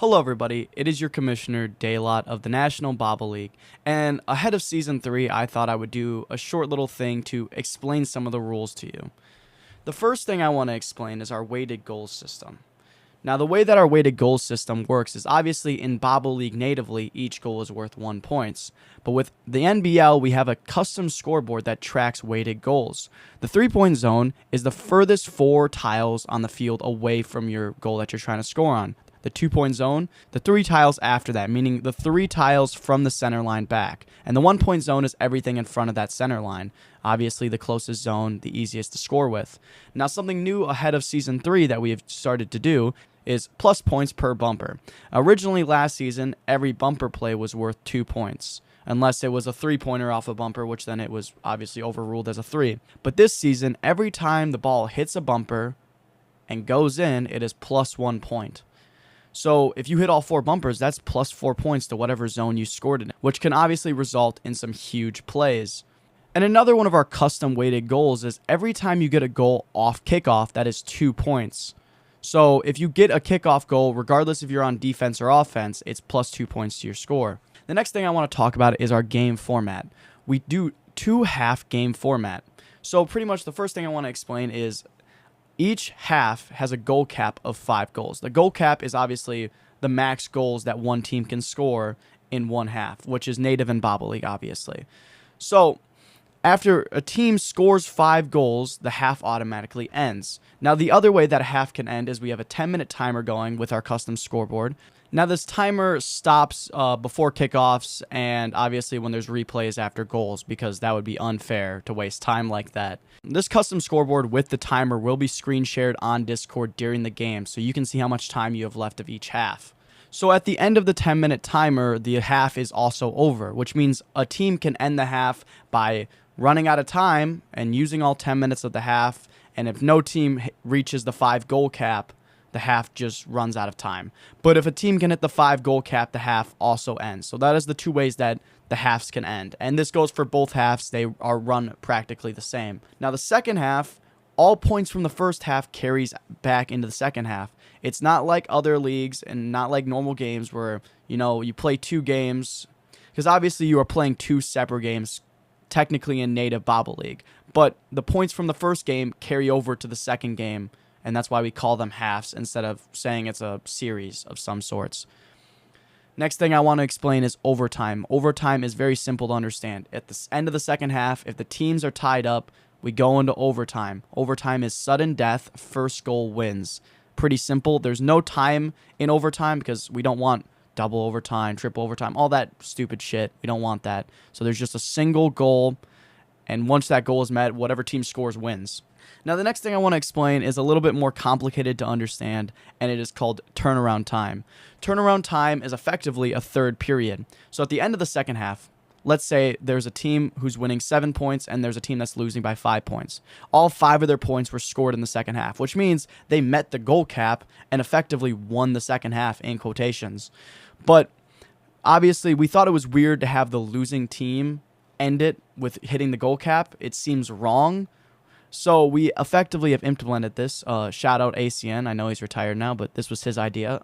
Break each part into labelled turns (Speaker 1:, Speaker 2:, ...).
Speaker 1: Hello everybody, it is your Commissioner Daylot of the National Bobble League, and ahead of Season 3 I thought I would do a short little thing to explain some of the rules to you. The first thing I want to explain is our weighted goals system. Now the way that our weighted goals system works is obviously in Bobble League natively each goal is worth 1 point, but with the NBL we have a custom scoreboard that tracks weighted goals. The 3-point zone is the furthest 4 tiles on the field away from your goal that you're trying to score on. The 2-point zone, the 3 tiles after that, meaning the 3 tiles from the center line back. And the 1-point zone is everything in front of that center line. Obviously, the closest zone, the easiest to score with. Now, something new ahead of Season 3 that we have started to do is plus points per bumper. Originally, last season, every bumper play was worth 2 points. Unless it was a 3-pointer off a bumper, which then it was obviously overruled as a 3. But this season, every time the ball hits a bumper and goes in, it is plus 1 point. So if you hit all 4 bumpers, that's plus 4 points to whatever zone you scored in, which can obviously result in some huge plays. And another one of our custom weighted goals is every time you get a goal off kickoff, that is 2 points. So if you get a kickoff goal, regardless if you're on defense or offense, it's plus 2 points to your score. The next thing I want to talk about is our game format. We do 2 half game format. So pretty much the first thing I want to explain is each half has a goal cap of 5 goals. The goal cap is obviously the max goals that one team can score in one half, which is native in Bobble League, obviously. So after a team scores 5 goals, the half automatically ends. Now, the other way that a half can end is we have a 10-minute timer going with our custom scoreboard. Now, this timer stops before kickoffs and obviously when there's replays after goals because that would be unfair to waste time like that. This custom scoreboard with the timer will be screen shared on Discord during the game so you can see how much time you have left of each half. So at the end of the 10-minute timer, the half is also over, which means a team can end the half by running out of time and using all 10 minutes of the half, and if no team reaches the 5 goal cap, the half just runs out of time. But if a team can hit the 5 goal cap, the half also ends. So that is the 2 ways that the halves can end. And this goes for both halves. They are run practically the same. Now the second half, all points from the first half carries back into the second half. It's not like other leagues and not like normal games where, you play 2 games. Because obviously you are playing 2 separate games technically in native Bobble League. But the points from the first game carry over to the second game. And that's why we call them halves instead of saying it's a series of some sorts. Next thing I want to explain is overtime. Overtime is very simple to understand. At the end of the second half, if the teams are tied up, we go into overtime. Overtime is sudden death, first goal wins. Pretty simple. There's no time in overtime because we don't want double overtime, triple overtime, all that stupid shit. We don't want that. So there's just a single goal, and once that goal is met, whatever team scores wins. Now, the next thing I want to explain is a little bit more complicated to understand, and it is called turnaround time. Turnaround time is effectively a third period. So at the end of the second half, let's say there's a team who's winning 7 points and there's a team that's losing by 5 points. All 5 of their points were scored in the second half, which means they met the goal cap and effectively won the second half in quotations. But obviously, we thought it was weird to have the losing team end it with hitting the goal cap. It seems wrong. So we effectively have implemented this. Shout out ACN. I know he's retired now, but this was his idea.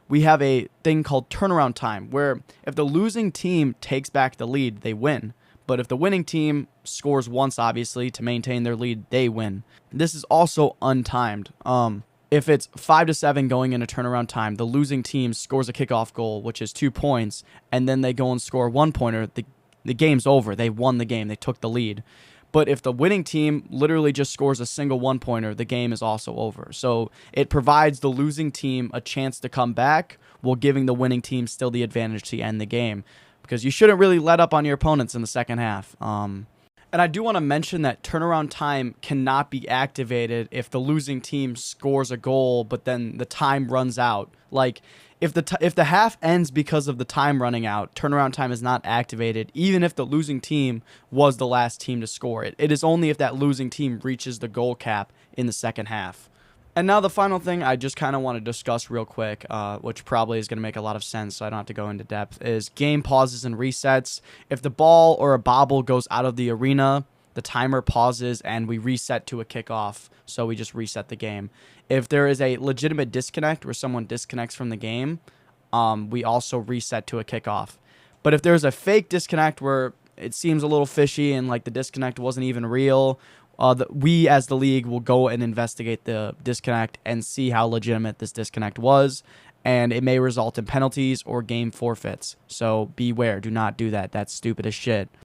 Speaker 1: We have a thing called turnaround time, where if the losing team takes back the lead, they win. But if the winning team scores once, obviously, to maintain their lead, they win. This is also untimed. If it's 5-7 going into turnaround time, the losing team scores a kickoff goal, which is 2 points, and then they go and score a 1-pointer, the game's over. They won the game. They took the lead. But if the winning team literally just scores a single 1-pointer, the game is also over. So it provides the losing team a chance to come back while giving the winning team still the advantage to end the game. Because you shouldn't really let up on your opponents in the second half. And I do want to mention that turnaround time cannot be activated if the losing team scores a goal, but then the time runs out. Like, if the half ends because of the time running out, turnaround time is not activated, even if the losing team was the last team to score it. It is only if that losing team reaches the goal cap in the second half. And now the final thing I just kind of want to discuss real quick, which probably is going to make a lot of sense, so I don't have to go into depth, is game pauses and resets. If the ball or a bobble goes out of the arena, the timer pauses and we reset to a kickoff. So we just reset the game. If there is a legitimate disconnect where someone disconnects from the game, we also reset to a kickoff. But if there's a fake disconnect where it seems a little fishy and like the disconnect wasn't even real, we as the league will go and investigate the disconnect and see how legitimate this disconnect was, and it may result in penalties or game forfeits. So beware, do not do that. That's stupid as shit.